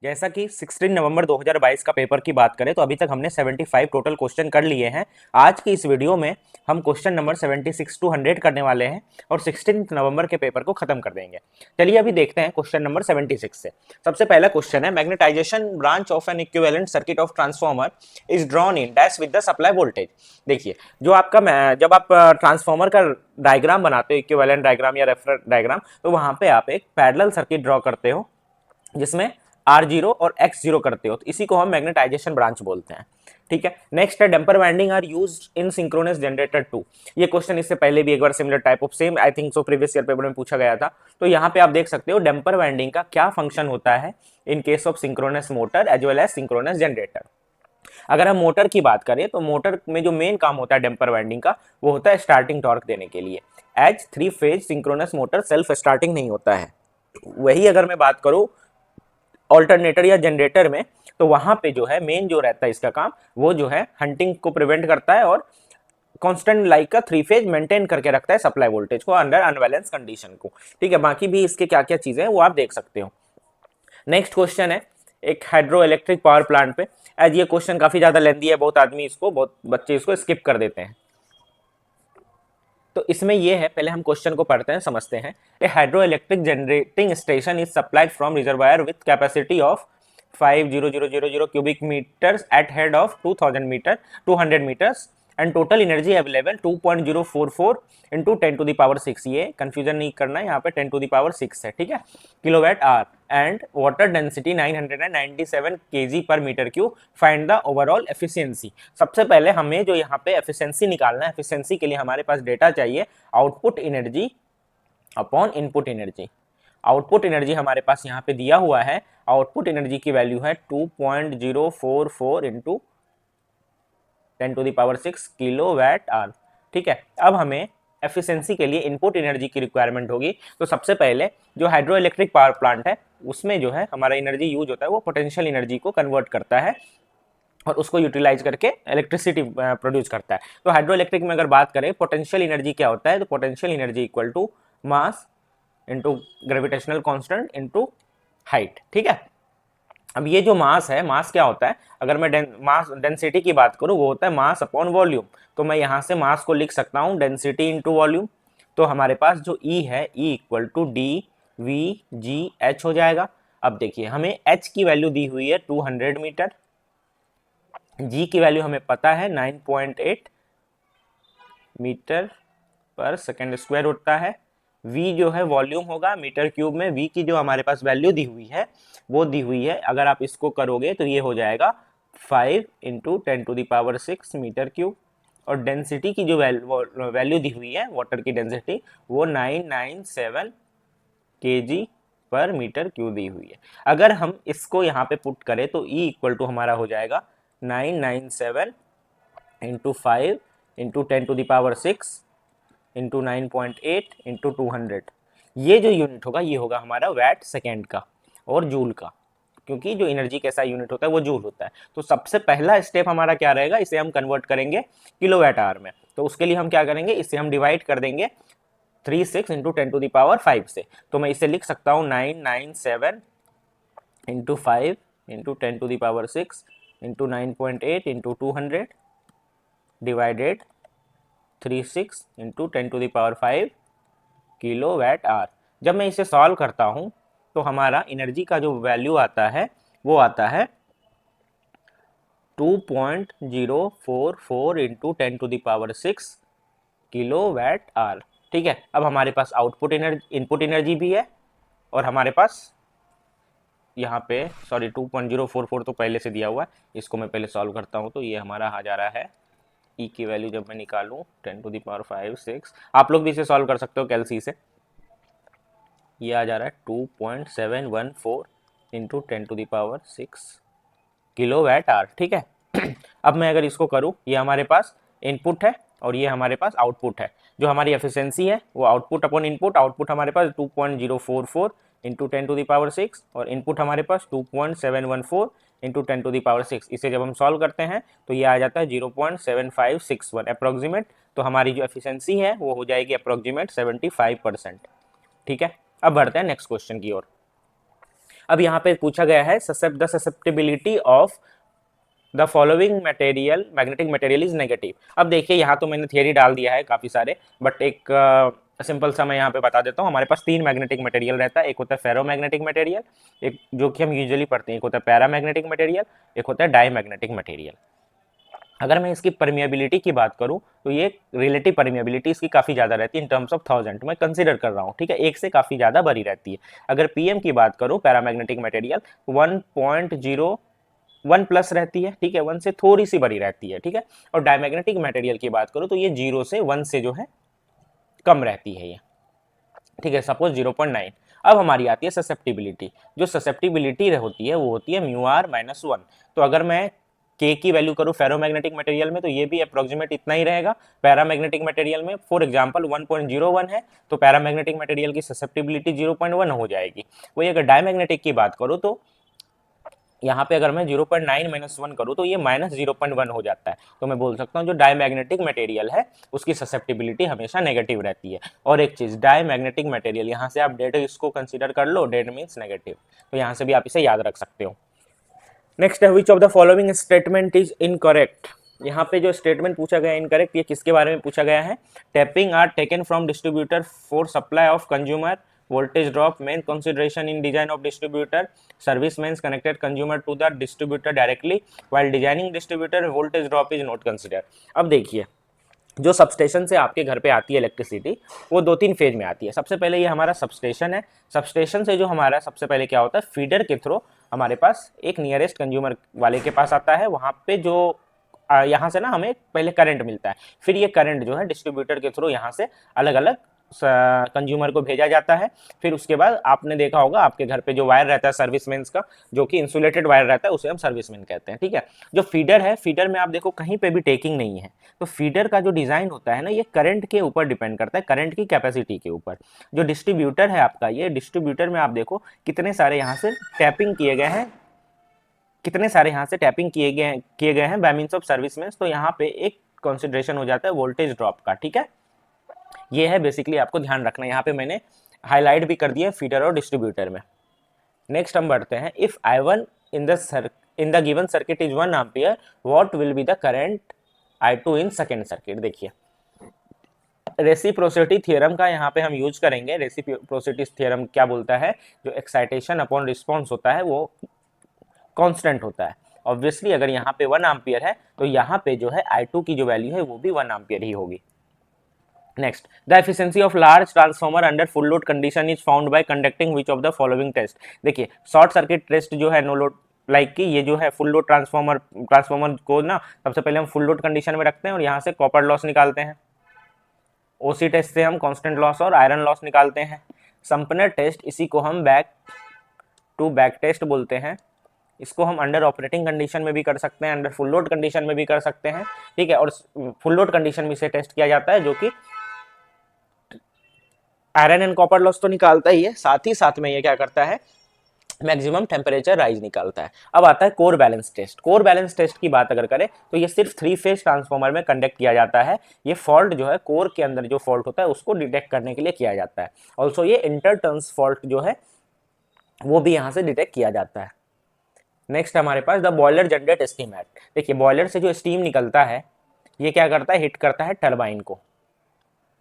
जैसा कि 16 नवंबर 2022 का पेपर की बात करें तो अभी तक हमने 75 टोटल क्वेश्चन कर लिए हैं। आज की इस वीडियो में हम क्वेश्चन नंबर 76 टू 100 करने वाले हैं और 16 नवंबर के पेपर को खत्म कर देंगे। चलिए अभी देखते हैं क्वेश्चन नंबर 76 से। सबसे पहला क्वेश्चन है, magnetization branch of an equivalent circuit of transformer is drawn in dash with the supply voltage. देखिए, जो आपका जब आप ट्रांसफॉर्मर का डायग्राम बनाते हो, इक्विवेलेंट डायग्राम या रेफरेंस डायग्राम, तो वहां पे आप एक पैरेलल सर्किट ड्रॉ करते हो जिसमें R0 और X0 करते हो, तो इसी को हम मैग्नेटाइजेशन ब्रांच बोलते हैं। ठीक है, नेक्स्ट है, damper winding are used in synchronous generator 2। ये क्वेश्चन इससे पहले भी एक बार similar type of same I think so previous year paper में पूछा गया था। तो यहाँ पे आप देख सकते हो डंपर वाइंडिंग का क्या फंक्शन होता है in case of synchronous motor as well as synchronous generator. अगर हम मोटर की बात करें तो मोटर में जो मेन काम होता है डंपर वाइंडिंग का, वो होता है स्टार्टिंग टॉर्क देने के लिए। As 3 phase synchronous motor self starting नहीं होता है। वही अगर मैं बात करूं ऑल्टरनेटर या जनरेटर में, तो वहां पे जो है मेन जो रहता है इसका काम, वो जो है हंटिंग को प्रिवेंट करता है और कांस्टेंट लाइक का 3 फेज मेंटेन करके रखता है सप्लाई वोल्टेज को अंडर अनबैलेंस कंडीशन को। ठीक है, बाकी भी इसके क्या क्या चीजें हैं वो आप देख सकते हो। नेक्स्ट क्वेश्चन है एक हाइड्रो इलेक्ट्रिक पावर प्लांट पे। एज ये क्वेश्चन काफी ज्यादा लेंदी है, बहुत बच्चे इसको स्किप कर देते हैं। तो इसमें ये है, पहले हम क्वेश्चन को पढ़ते हैं, समझते हैं। A hydro electric generating station is supplied from reservoir with capacity of 50000 cubic metres at head of 200 metres and total energy available 2.044 into 10⁶। ये कंफ्यूजन नहीं करना है, यहाँ पे 10⁶ है, ठीक है, kilowatt hour. And water density 997 kg पर metre cube. Find the overall efficiency. सबसे पहले हमें जो यहाँ पे एफिशिएंसी निकालना है, एफिशिएंसी के लिए हमारे पास डेटा चाहिए output energy upon input energy. Output energy हमारे पास यहाँ पे दिया हुआ है, आउटपुट एनर्जी की वैल्यू है 2.044 इंटू 10⁶ किलोवाट आवर। ठीक है, अब हमें एफिशिएंसी के लिए इनपुट एनर्जी की रिक्वायरमेंट होगी। तो सबसे पहले जो हाइड्रो इलेक्ट्रिक पावर प्लांट है उसमें जो है हमारा एनर्जी यूज होता है वो पोटेंशियल एनर्जी को कन्वर्ट करता है और उसको यूटिलाइज करके इलेक्ट्रिसिटी प्रोड्यूस करता है। तो हाइड्रो इलेक्ट्रिक में अगर बात करें पोटेंशियल एनर्जी क्या होता है, तो potential energy equal to mass into gravitational constant into height. ठीक है, अब ये जो मास है, मास क्या होता है, अगर मैं मास डेंसिटी की बात करूं वो होता है मास अपॉन वॉल्यूम। तो मैं यहां से मास को लिख सकता हूं डेंसिटी इंटू वॉल्यूम। तो हमारे पास जो E है, E equal to D V G H हो जाएगा। अब देखिए, हमें H की वैल्यू दी हुई है 200 मीटर, G की वैल्यू हमें पता है 9.8 मीटर पर सेकेंड स्क्वायर होता है। V जो है वॉल्यूम होगा मीटर क्यूब में। V की जो हमारे पास वैल्यू दी हुई है वो दी हुई है, अगर आप इसको करोगे तो ये हो जाएगा 5 इंटू 10⁶ मीटर क्यूब। और डेंसिटी की जो वैल्यू दी हुई है वाटर की डेंसिटी, वो 997 kg पर मीटर क्यूब दी हुई है। अगर हम इसको यहाँ पे पुट करें तो E इक्वल टू हमारा हो जाएगा 997 इंटू 5 इंटू 10⁶ इंटू 9.8 इंटू 200। ये जो यूनिट होगा ये होगा हमारा वैट सेकेंड का और जूल का, क्योंकि जो एनर्जी कैसा यूनिट होता है वो जूल होता है। तो सबसे पहला स्टेप हमारा क्या रहेगा, इसे हम कन्वर्ट करेंगे किलोवाट आवर में। तो उसके लिए हम क्या करेंगे, इसे हम डिवाइड कर देंगे 36 इंटू 10⁵ से। तो मैं इसे लिख सकता हूँ 997 into 5 into 10⁶ into 9.8 into 200 divided 36 into 10⁵ kilowatt hour. जब मैं इसे सॉल्व करता हूं तो हमारा एनर्जी का जो वैल्यू आता है वो आता है 2.044 इंटू 10⁶ किलोवाट आवर। ठीक है, अब हमारे पास आउटपुट एनर्जी इनपुट एनर्जी भी है और हमारे पास यहाँ पे 2.044 तो पहले से दिया हुआ है। इसको मैं पहले सॉल्व करता हूँ तो ये हमारा आ जा रहा है, E की वैल्यू जब मैं निकालूं 10⁵ 6। आप लोग भी इसे सॉल्व कर सकते हो कैलसी से। ये आ जा रहा है 2.714 इंटू 10⁶ किलोवाट आवर। ठीक है, अब मैं अगर इसको करूं, ये हमारे पास इनपुट है और ये हमारे पास आउटपुट है। जो हमारी एफिशिएंसी है वो आउटपुट अपॉन इनपुट, आउटपुट हमारे पास 2.044 इंटू 10⁶ और इनपुट हमारे पास 2.714 इंटू 10⁶। इसे जब हम सॉल्व करते हैं तो ये आ जाता है 0.7561 अप्रोक्सीमेट। तो हमारी जो एफिशिएंसी है वो हो जाएगी अप्रोक्सीमेट 75%। ठीक है, अब बढ़ते हैं नेक्स्ट क्वेश्चन की ओर। अब यहाँ पे पूछा गया है the susceptibility of the following material magnetic material is negative. अब देखिए यहाँ तो मैंने थियरी डाल दिया है काफ़ी सारे, बट एक सिंपल सा मैं यहाँ पे बता देता हूँ। हमारे पास तीन मैग्नेटिक मटेरियल रहता है, एक होता है फेरोमैग्नेटिक मटेरियल, एक जो कि हम यूजुअली पढ़ते हैं, एक होता है पैरामैग्नेटिक मटेरियल, एक होता है डाईमैग्नेटिक मटेरियल। अगर मैं इसकी परमिएबिलिटी की बात करूं तो ये रिलेटिव परमिएबिलिटी इसकी काफ़ी ज़्यादा रहती है इन टर्म्स ऑफ 1000 मैं कंसीडर कर रहा हूं, ठीक है, एक से काफ़ी ज़्यादा बड़ी रहती है। अगर पीएम की बात करूं पैरामैग्नेटिक मटेरियल 1.01 प्लस रहती है, ठीक है, 1 से थोड़ी सी बड़ी रहती है, ठीक है। और डायमैग्नेटिक मटेरियल की बात करूं तो ये 0 से 1 से जो है कम रहती है ये, ठीक है, सपोज 0.9। अब हमारी आती है ससेप्टिबिलिटी। जो ससेप्टिबिलिटी होती है वो होती है म्यू आर माइनस 1। तो अगर मैं के की वैल्यू करूँ फेरोमैग्नेटिक मटेरियल में तो ये भी अप्रोक्सीमेट इतना ही रहेगा। पैरामैग्नेटिक मटेरियल में फॉर एग्जांपल 1.01 है तो पैरामैग्नेटिक मटेरियल की ससेप्टिबिलिटी 0.1 हो जाएगी। वही अगर डायमैग्नेटिक की बात करूँ तो यहाँ पे अगर मैं 0.9 माइनस 1 करूँ तो ये माइनस 0.1 हो जाता है। तो मैं बोल सकता हूँ जो डायमैग्नेटिक मटेरियल है उसकी ससेप्टिबिलिटी हमेशा नेगेटिव रहती है। और एक चीज़ डायमैग्नेटिक मटेरियल, यहाँ से आप डेड इसको कंसिडर कर लो, डेड मीन्स नेगेटिव, तो यहाँ से भी आप इसे याद रख सकते हो। नेक्स्ट है which of the following statement is incorrect. यहाँ पे जो स्टेटमेंट पूछा गया है इनकरेक्ट, ये किसके बारे में पूछा गया है? Tapping are taken from distributor for supply of consumer, voltage drop main consideration in design of distributor, service means connected consumer to the distributor directly while designing distributor voltage drop is not considered। अब देखिए जो substation से आपके घर पे आती है electricity वो दो तीन फेज में आती है। सबसे पहले ये हमारा सबस्टेशन है, सबस्टेशन से जो हमारा सबसे पहले क्या होता है फीडर के थ्रू हमारे पास एक नियरेस्ट कंज्यूमर वाले के पास आता है, वहाँ पे जो यहाँ से ना हमें पहले करंट मिलता है, फिर ये करंट जो है डिस्ट्रीब्यूटर के थ्रू यहाँ से अलग अलग कंज्यूमर को भेजा जाता है। फिर उसके बाद आपने देखा होगा आपके घर पे जो वायर रहता है सर्विसमैन का, जो कि इंसुलेटेड वायर रहता है, उसे हम सर्विसमैन कहते हैं, ठीक है। जो फीडर है, फीडर में आप देखो कहीं पे भी टेकिंग नहीं है, तो फीडर का जो डिजाइन होता है ना ये करंट के ऊपर डिपेंड करता है, करंट की कैपेसिटी के ऊपर। जो डिस्ट्रीब्यूटर है आपका, ये डिस्ट्रीब्यूटर में आप देखो कितने सारे यहाँ से टैपिंग किए गए हैं, कितने सारे यहाँ से टैपिंग किए गए हैं बाय मींस ऑफ सर्विसमैन। तो यहाँ पे एक कंसिडरेशन हो जाता है वोल्टेज ड्रॉप का, ठीक है। ये है बेसिकली आपको ध्यान रखना, यहाँ पे मैंने हाईलाइट भी कर दिया फीडर और डिस्ट्रीब्यूटर में। नेक्स्ट हम बढ़ते हैं, if I1 in the given circuit is 1 ampere what will be the current I2 in second circuit. देखिए रेसिप्रोसिटी थ्योरम का यहाँ पे हम यूज करेंगे। रेसिप्रोसिटी थ्योरम क्या बोलता है, जो एक्साइटेशन अपॉन रिस्पॉन्स होता है वो कांस्टेंट होता है। ऑब्वियसली अगर यहाँ पे 1 एम्पियर है तो यहाँ पे जो है I2 की जो वैल्यू है वो भी 1 एम्पियर ही होगी। Next, the efficiency of large transformer under full load condition is found by conducting which of the following test. देखिए शॉर्ट सर्किट टेस्ट जो है नो लोड लाइक कि ये जो है फुल लोड ट्रांसफॉर्मर को ना सबसे पहले हम फुल लोड कंडीशन में रखते हैं और यहाँ से कॉपर लॉस निकालते हैं। ओसी टेस्ट से हम कांस्टेंट लॉस और आयरन लॉस निकालते हैं। संपनर टेस्ट, इसी को हम बैक टू बैक टेस्ट बोलते हैं। इसको हम अंडर ऑपरेटिंग कंडीशन में भी कर सकते हैं, अंडर फुल लोड कंडीशन में भी कर सकते हैं, ठीक है। और फुल लोड कंडीशन में इसे टेस्ट किया जाता है, जो कि आयरन एंड कॉपर लॉस तो निकालता ही है, साथ ही साथ में ये क्या करता है मैक्सिमम टेम्परेचर राइज निकालता है। अब आता है core balance test. Core balance test की बात अगर करें तो ये सिर्फ 3 फेज ट्रांसफॉर्मर में कंडक्ट किया जाता है। ये फॉल्ट जो है कोर के अंदर जो फॉल्ट होता है उसको डिटेक्ट करने के लिए किया जाता है। ऑल्सो ये इंटरटर्न्स फॉल्ट जो है वो भी यहाँ से डिटेक्ट किया जाता है। नेक्स्ट हमारे पास the boiler generate steam at. देखिए बॉयलर से जो स्टीम निकलता है ये क्या करता है, हिट करता है टरबाइन को।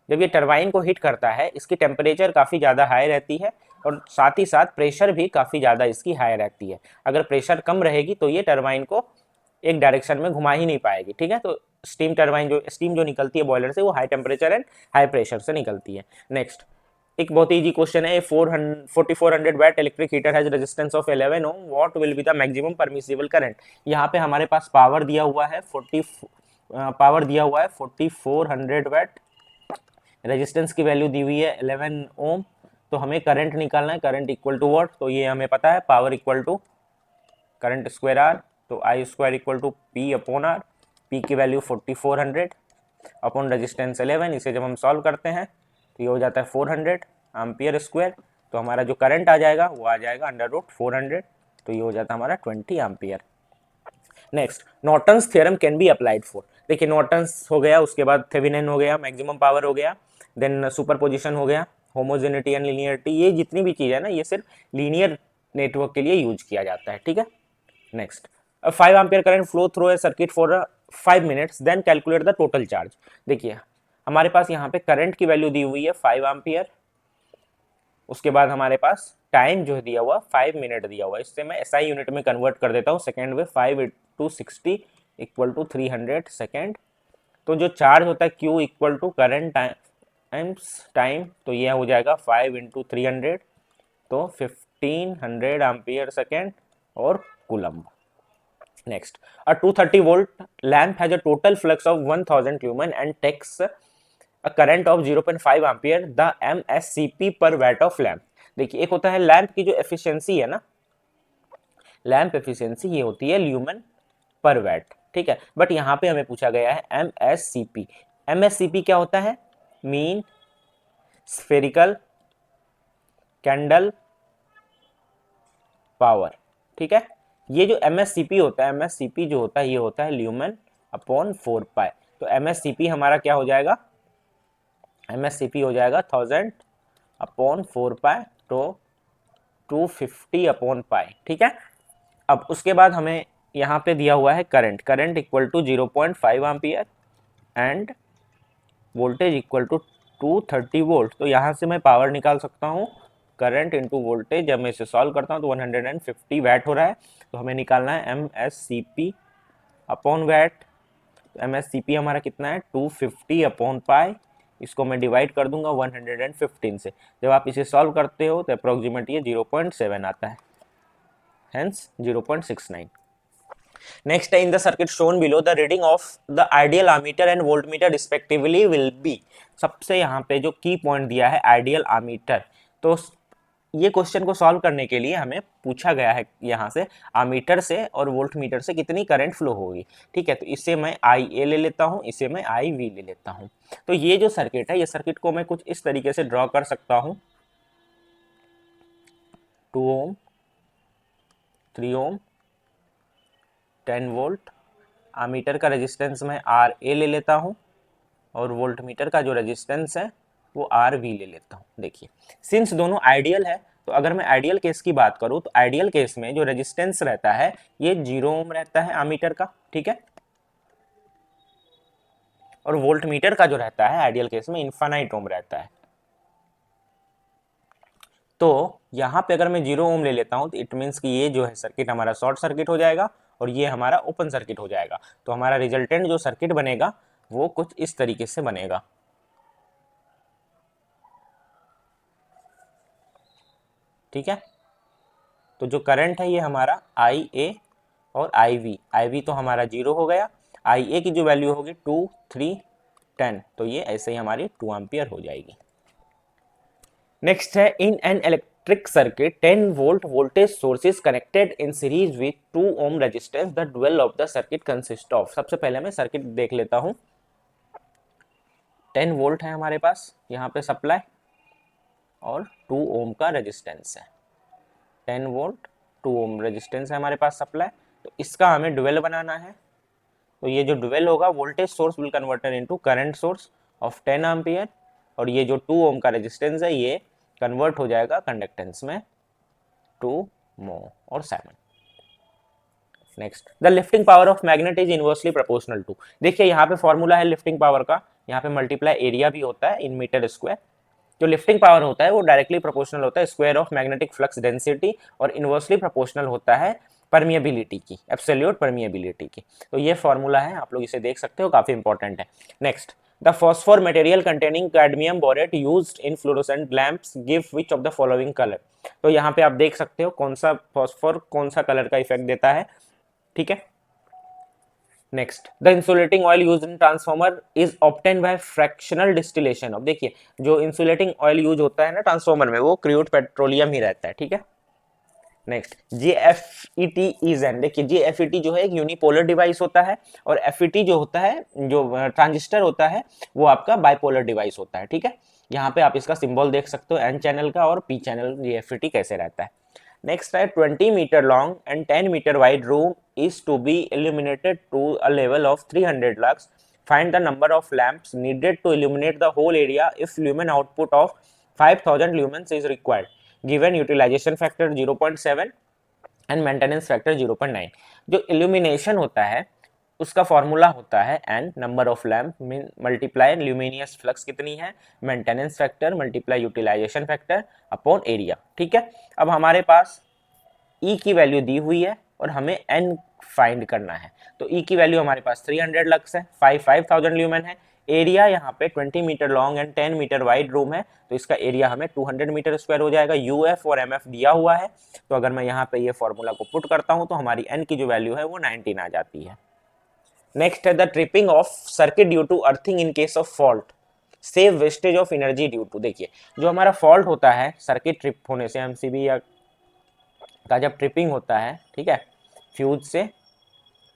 जब ये टरबाइन को हिट करता है इसकी टेम्परेचर काफ़ी ज़्यादा हाई रहती है और साथ ही साथ प्रेशर भी काफ़ी ज़्यादा इसकी हाई रहती है। अगर प्रेशर कम रहेगी तो ये टरबाइन को एक डायरेक्शन में घुमा ही नहीं पाएगी, ठीक है। तो स्टीम जो निकलती है बॉयलर से वो high temperature and high pressure से निकलती है। नेक्स्ट एक बहुत ईजी क्वेश्चन है, 4400 watt electric heater has resistance of 11 ohm, what will be the maximum permissible current. यहाँ पे हमारे पास पावर दिया हुआ है 4400 वैट, रेजिस्टेंस की वैल्यू दी हुई है 11 ओम। तो हमें करंट निकालना है, करंट इक्वल टू व्हाट, तो ये हमें पता है power equal to current square R, तो I square equal to P upon R. P की वैल्यू 4400 अपॉन रेजिस्टेंस 11, इसे जब हम सॉल्व करते हैं तो ये हो जाता है 400 एम्पियर स्क्वायर। तो हमारा जो करंट आ जाएगा वो आ जाएगा √400, तो ये हो जाता है हमारा 20 ampere. Next, Norton's theorem can be applied for. देखिए नॉर्टन्स हो गया, उसके बाद थेवेनिन हो गया, मैक्सिमम पावर हो गया, देन सुपरपोजिशन हो गया, होमोजेनिटी एंड लीनियरिटी। ये जितनी भी चीज़ है ना ये सिर्फ नेटवर्क के लिए यूज किया जाता है, ठीक है। Next, 5 ampere current flow through a circuit for 5 minutes, then calculate the total charge. देखिए हमारे पास यहाँ पे करंट की वैल्यू दी हुई है 5 एम्पियर, उसके बाद हमारे पास टाइम जो है दिया हुआ 5 मिनट दिया हुआ है। इससे मैं एसआई यूनिट में कन्वर्ट कर देता हूँ, सेकेंड में 5 × 60 इक्वल टू 300 सेकेंड। तो जो चार्ज होता है Q equal to current times time, तो यह हो जाएगा 5 × 300, तो 1500 एम्पियर सेकेंड और coulomb. Next, a 230 volt lamp has a total flux of 1000 lumen and takes a current of 0.5 ampere. The MSCP per watt of lamp। देखिए एक होता है लैंप की जो एफिशिएंसी है ना, लैंप एफिशिएंसी ये होती है ल्यूमेन पर वैट, ठीक है। बट यहाँ पे हमें पूछा गया है एमएससीपी। एमएससीपी क्या होता है? मीन स्फेरिकल कैंडल पावर, ठीक है। ये जो एमएससीपी होता है, एमएससीपी जो होता है ये होता है ल्यूमेन अपॉन 4 पाई। तो एमएससीपी हमारा क्या हो जाएगा? एमएससीपी हो जाएगा 1000 अपॉन 4 पाई, तो 250 अपॉन पाई, ठीक है। अब उसके बाद हमें यहाँ पे दिया हुआ है current, current equal to 0.5 ampere and voltage equal to 230 volt. तो यहाँ से मैं पावर निकाल सकता हूँ, करंट इंटू वोल्टेज। जब मैं इसे सॉल्व करता हूँ तो 150 वैट हो रहा है। तो हमें निकालना है M S C P upon watt. M S C P हमारा कितना है? 250 अपॉन पाई। इसको मैं डिवाइड कर दूंगा 115 से। जब आप इसे सॉल्व करते हो तो अप्रोक्सीमेट ये 0.7 आता है, hence 0.69। Next, in the circuit shown below, the reading of the ideal ammeter and voltmeter respectively will be। सबसे यहाँ पे जो की पॉइंट दिया है आइडियल आमीटर, तो ये क्वेश्चन को सॉल्व करने के लिए हमें पूछा गया है यहाँ से आमीटर से और वोल्टमीटर से कितनी करंट फ्लो होगी, ठीक है। तो इसे मैं आई ए ले लेता हूँ, इसे मैं आई वी ले लेता हूँ। तो ये जो सर्किट है, ये सर्किट को मैं कुछ इस तरीके से ड्रॉ कर सकता हूँ। 2 ओम, 3 ओम, 10 वोल्ट। आमीटर का रेजिस्टेंस मैं आर ए ले लेता हूँ और वोल्ट मीटर का जो रेजिस्टेंस है वो आर वी ले लेता हूँ। देखिए सिंस दोनों आइडियल है, तो अगर मैं आइडियल केस की बात करूँ तो आइडियल केस में जो रेजिस्टेंस रहता है ये 0 ओम रहता है आमीटर का, ठीक है। और वोल्ट मीटर का जो रहता है आइडियल केस में इन्फानाइट ओम रहता है। तो यहाँ पे अगर मैं 0 ओम ले लेता हूँ तो इट मीन्स कि ये जो है सर्किट हमारा शॉर्ट सर्किट हो जाएगा और ये हमारा ओपन सर्किट हो जाएगा। तो हमारा रिजल्टेंट जो सर्किट बनेगा वो कुछ इस तरीके से बनेगा, ठीक है। तो जो करंट है ये हमारा आई ए और आई वी तो हमारा 0 हो गया। आई ए की जो वैल्यू होगी 2, 3, 10, तो ये ऐसे ही हमारी 2 एम्पियर हो जाएगी। नेक्स्ट है, in an electric circuit 10 volt voltage source is connected in series with 2 ohm resistance, the dual of the circuit consist of. सबसे पहले मैं सर्किट देख लेता हूं। 10 वोल्ट है हमारे पास यहाँ पे सप्लाई और 2 ओम का रेजिस्टेंस है। 10 वोल्ट 2 ओम रेजिस्टेंस है हमारे पास सप्लाई। तो इसका हमें ड्यूअल बनाना है। तो ये जो ड्यूअल होगा, voltage source will converter into current source of 10 ampere और ये जो 2 ओम का रेजिस्टेंस है ये कन्वर्ट हो जाएगा कंडक्टेंस में 2 mho और 7। Next, the lifting power of magnet is inversely proportional to. देखिए यहाँ पे फॉर्मूला है लिफ्टिंग पावर का, यहाँ पे मल्टीप्लाई एरिया भी होता है इन मीटर स्क्वायर। जो लिफ्टिंग पावर होता है वो डायरेक्टली प्रोपोर्शनल होता है square of magnetic flux density और इनवर्सली प्रोपोर्शनल होता है परमिएबिलिटी की, एब्सोल्यूट परमिएबिलिटी की। तो ये फॉर्मूला है, आप लोग इसे देख सकते हो, काफी इंपॉर्टेंट है। Next, the phosphor material containing cadmium borate used in fluorescent lamps give which of the following colour. तो यहाँ पे आप देख सकते हो कौन सा फॉस्फोर कौन सा कलर का इफेक्ट देता है, ठीक है। Next, the insulating oil use in transformer is obtain bye fractional distillation. अब देखिए जो इंसुलेटिंग ऑयल यूज होता है ना ट्रांसफॉर्मर में, वो क्रूड पेट्रोलियम ही रहता है, ठीक है। Next, JFET is an. देखिए JFET जो है एक यूनिपोलर डिवाइस होता है और FET जो होता है, जो ट्रांजिस्टर होता है, वो आपका बाइपोलर डिवाइस होता है, ठीक है। यहाँ पे आप इसका सिंबल देख सकते हो, N चैनल का और P चैनल JFET कैसे रहता है। नेक्स्ट है, 20 metre long and 10 metre wide room is to be illuminated to a level of 300 lux. Find the number of lamps needed to illuminate the whole area if lumen output of 5000 lumens is required. Given utilization factor 0.7 and maintenance factor 0.9। जो illumination होता है उसका formula होता है N number of lamp multiply luminous flux कितनी है, maintenance factor multiply utilization factor upon area. ठीक है, अब हमारे पास ई की वैल्यू दी हुई है और हमें एन फाइंड करना है। तो ई की वैल्यू हमारे पास 300 लक्स है, 5000 ल्यूमेन है। एरिया यहाँ पे 20 metre long and 10 metre wide room है, तो इसका एरिया हमें 200 मीटर स्क्वायर हो जाएगा। यूएफ और एमएफ दिया हुआ है, तो अगर मैं यहाँ पे ये फॉर्मूला को पुट करता हूँ तो हमारी एन की जो वैल्यू है वो 19 आ जाती है। नेक्स्ट है the tripping of circuit due to earthing in case of fault save wastage of energy due to. देखिए, जो हमारा फॉल्ट होता है सर्किट ट्रिप होने से, एमसीबी या का जब ट्रिपिंग होता है, ठीक है, फ्यूज से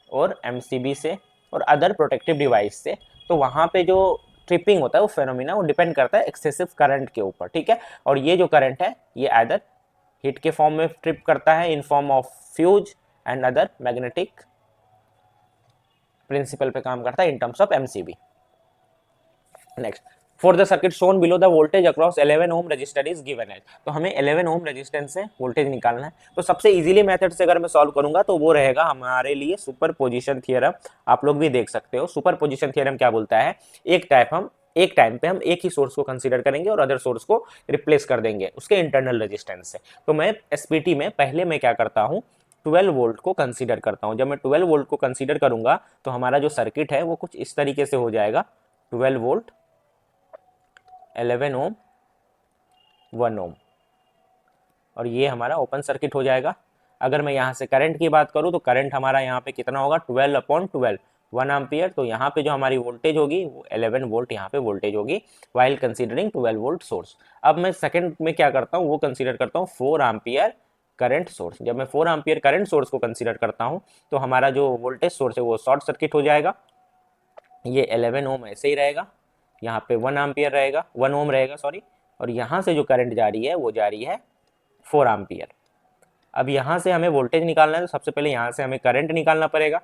और एमसीबी से और अदर प्रोटेक्टिव डिवाइस से, तो वहाँ पे जो ट्रिपिंग होता है वो फेनोमिना वो डिपेंड करता है एक्सेसिव करंट के ऊपर। ठीक है, और ये जो करंट है ये आइदर हीट के फॉर्म में ट्रिप करता है in form of fuse and other magnetic principle पे काम करता है in terms of MCB. Next, for the circuit shown below the voltage across 11 ohm resistor is given है। तो हमें 11 ओम रेजिस्टेंस से वोल्टेज निकालना है। तो सबसे इजीली मेथड से अगर मैं सॉल्व करूंगा तो वो रहेगा हमारे लिए सुपर पोजिशन थियरम। आप लोग भी देख सकते हो सुपर पोजिशन थियरम क्या बोलता है, एक टाइम पे हम एक ही सोर्स को कंसीडर करेंगे और अदर सोर्स को रिप्लेस कर देंगे उसके इंटरनल रेजिस्टेंस से। तो मैं एसपीटी में पहले मैं क्या करता हूँ, 12 वोल्ट को कंसीडर करता हूँ। जब मैं 12 वोल्ट को कंसीडर करूंगा तो हमारा जो सर्किट है वो कुछ इस तरीके से हो जाएगा, 12 वोल्ट 11 ओम 1 ओम, और ये हमारा ओपन सर्किट हो जाएगा। अगर मैं यहाँ से करंट की बात करूँ तो करंट हमारा यहाँ पे कितना होगा, 12/12 1 एम्पियर। तो यहाँ पे जो हमारी वोल्टेज होगी वो 11 वोल्ट यहाँ पे वोल्टेज होगी वाइल कंसीडरिंग 12 वोल्ट सोर्स। अब मैं सेकंड में क्या करता हूँ, वो कंसीडर करता हूँ 4 एम्पियर करंट सोर्स। जब मैं 4 एम्पियर करंट सोर्स को कंसीडर करता हूँ तो हमारा जो वोल्टेज सोर्स है वो शॉर्ट सर्किट हो जाएगा। ये 11 ओम ऐसे ही रहेगा, यहाँ पे 1 एम्पियर रहेगा, 1 ओम रहेगा सॉरी, और यहाँ से जो करंट जा रही है वो जा रही है 4 एम्पियर। अब यहाँ से हमें वोल्टेज निकालना है तो सबसे पहले यहाँ से हमें करंट निकालना पड़ेगा।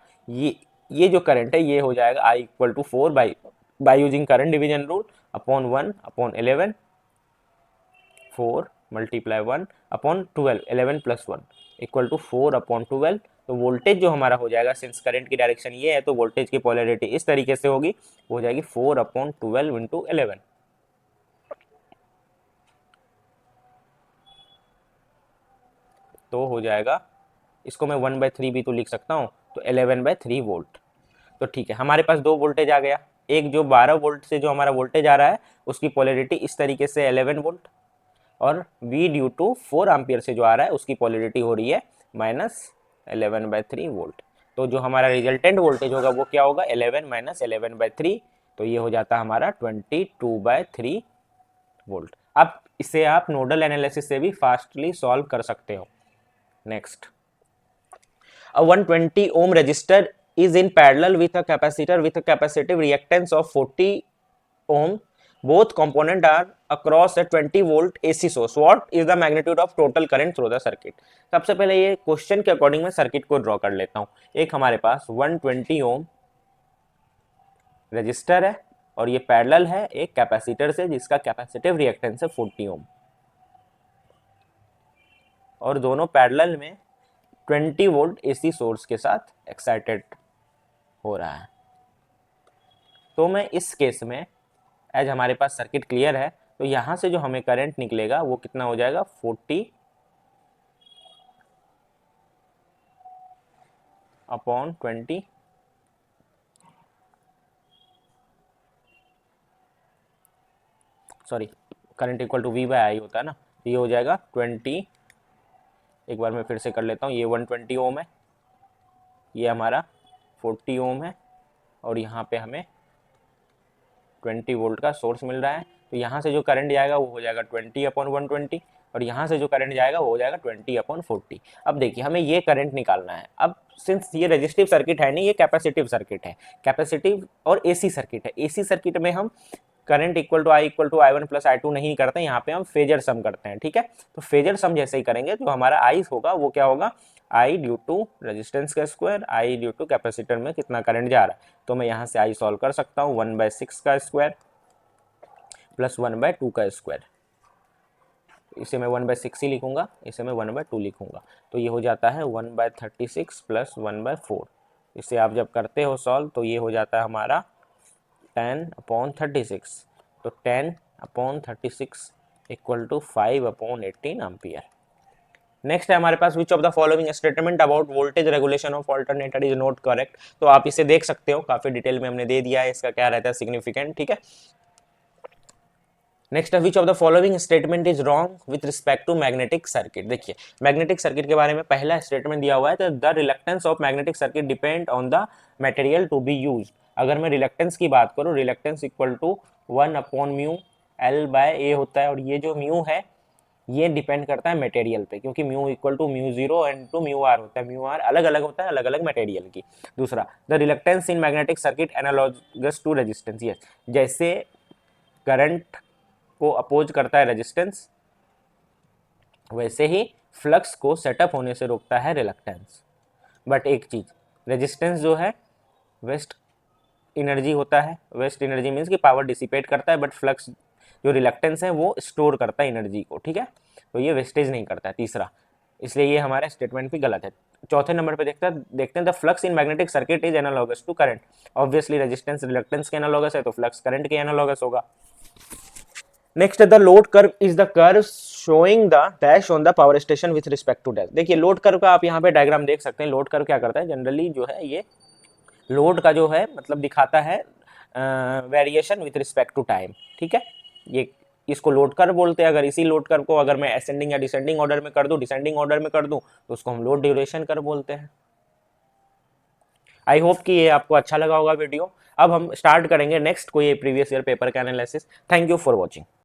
ये जो करंट है ये हो जाएगा I = 4 by using current division rule upon 1/11, 4 × 1/12, 11 + 1 = 4/12। तो वोल्टेज जो हमारा हो जाएगा, सिंस करंट की डायरेक्शन ये है तो वोल्टेज की पोलैरिटी इस तरीके से होगी, वो हो जाएगी 4/12 × 11। तो हो जाएगा, इसको मैं 1/3 भी तो लिख सकता हूँ, तो 11/3 वोल्ट। तो ठीक है, हमारे पास दो वोल्टेज आ गया। एक जो 12 वोल्ट से जो हमारा वोल्टेज आ रहा है उसकी पोलैरिटी इस तरीके से 11 वोल्ट, और V ड्यू टू 4 एम्पियर से जो आ रहा है उसकी पोलैरिटी हो रही है -11/3 वोल्ट। तो जो हमारा रिजल्टेंट वोल्टेज होगा वो क्या होगा, 11 - 11/3, तो ये हो जाता है हमारा 22/3 वोल्ट। अब इसे आप नोडल एनालिसिस से भी फास्टली सॉल्व कर सकते हो। Next, a 120 ohm resistor is in parallel with a capacitor with a capacitive reactance of 40 ohm. Both components are across a 20 volt AC source. What is the magnitude of total current through the circuit? सबसे पहले ये question के according मैं circuit को draw कर लेता हूँ। एक हमारे पास 120 ओम रजिस्टर है और ये पैरेलल है एक कैपेसिटर से जिसका कैपेसिटिव रिएक्टेंस है 40 ओम, और दोनों पैरेलल में 20 वोल्ट एसी सोर्स के साथ एक्साइटेड हो रहा है। तो मैं इस केस में एज हमारे पास सर्किट क्लियर है तो यहाँ से जो हमें करंट निकलेगा वो कितना हो जाएगा, 40/20, sorry current equal to V/I होता है ना, तो ये हो जाएगा 20, एक बार मैं फिर से कर लेता हूँ, ये 120 ओम है, ये हमारा 40 ओम है, और यहाँ पे हमें 20 वोल्ट का सोर्स मिल रहा है। तो यहाँ से जो करंट जाएगा वो हो जाएगा 20/120, और यहाँ से जो करंट जाएगा वो हो जाएगा 20/40। अब देखिए हमें ये करंट निकालना है। अब सिंस ये रेजिस्टिव सर्किट है नहीं, ये कैपेसिटिव सर्किट है, कैपेसिटिव और एसी सर्किट है। एसी सर्किट में हम current equal to I = I1 + I2 नहीं करते, यहाँ पे हम फेजर सम करते हैं। ठीक है, तो फेजर सम जैसे ही करेंगे तो हमारा I होगा वो क्या होगा, I ड्यू टू रेजिस्टेंस का square, I due to capacitor में कितना करंट जा रहा है। तो मैं यहाँ से I सॉल्व कर सकता हूँ, 1/6 का स्क्वायर + 1/2 का स्क्वायर, इसे मैं 1/6 ही लिखूंगा, इसे मैं 1/2 लिखूंगा। तो ये हो जाता है 1/36 प्लस 1/4। इसे आप जब करते हो सॉल्व तो ये हो जाता है हमारा 10/36। तो 10/36 इक्वल टू 5/18 एम्पियर। नेक्स्ट है हमारे पास which of the following statement about voltage regulation of alternator is not correct. तो आप इसे देख सकते हो, काफी डिटेल में हमने दे दिया है इसका क्या रहता है सिग्निफिकेंट, ठीक है। नेक्स्ट है which of the following statement is wrong with respect to magnetic circuit. देखिए मैग्नेटिक सर्किट के बारे में पहला स्टेटमेंट दिया हुआ है, तो the reluctance of magnetic circuit depend on the material to be used. अगर मैं रिलक्टेंस की बात करूं, रिलक्टेंस इक्वल टू 1/म्यू L/A होता है, और ये जो म्यू है ये डिपेंड करता है मटेरियल पे, क्योंकि mu equal to μ0 and to μr होता है, μr अलग अलग होता है अलग अलग मटेरियल की। दूसरा, the reluctance in magnetic circuit analogous to resistance. Yes, जैसे करंट को अपोज करता है रेजिस्टेंस, वैसे ही फ्लक्स को सेटअप होने से रोकता है रिलक्टेंस। बट एक चीज, रेजिस्टेंस जो है वेस्ट एनर्जी होता है, वेस्ट एनर्जी मीन्स कि पावर डिसिपेट करता है, बट फ्लक्स जो रिलक्टेंस है वो स्टोर करता है एनर्जी को, ठीक है। तो ये वेस्टेज नहीं करता है, तीसरा, इसलिए ये हमारा स्टेटमेंट भी गलत है। चौथे नंबर पे देखते हैं the flux in magnetic circuit is analogous to current. Obviously resistance reluctance के एनालॉगस है, तो फ्लक्स करंट के एनालॉगस होगा। Next the load curve is the curve showing the dash on the power station with respect to dash. देखिए load curve का आप यहाँ पे डायग्राम देख सकते हैं। लोड कर्व क्या करता है, जनरली जो है ये लोड का जो है मतलब दिखाता है variation with respect to time, ठीक है। ये इसको लोड कर्व बोलते हैं। अगर इसी लोड कर्व को अगर मैं असेंडिंग या डिसेंडिंग ऑर्डर में कर दूं, डिसेंडिंग ऑर्डर में कर दूं, तो उसको हम लोड ड्यूरेशन कर्व बोलते हैं। आई होप कि ये आपको अच्छा लगा होगा वीडियो। अब हम स्टार्ट करेंगे नेक्स्ट कोई प्रीवियस ईयर पेपर का analysis. Thank you for watching.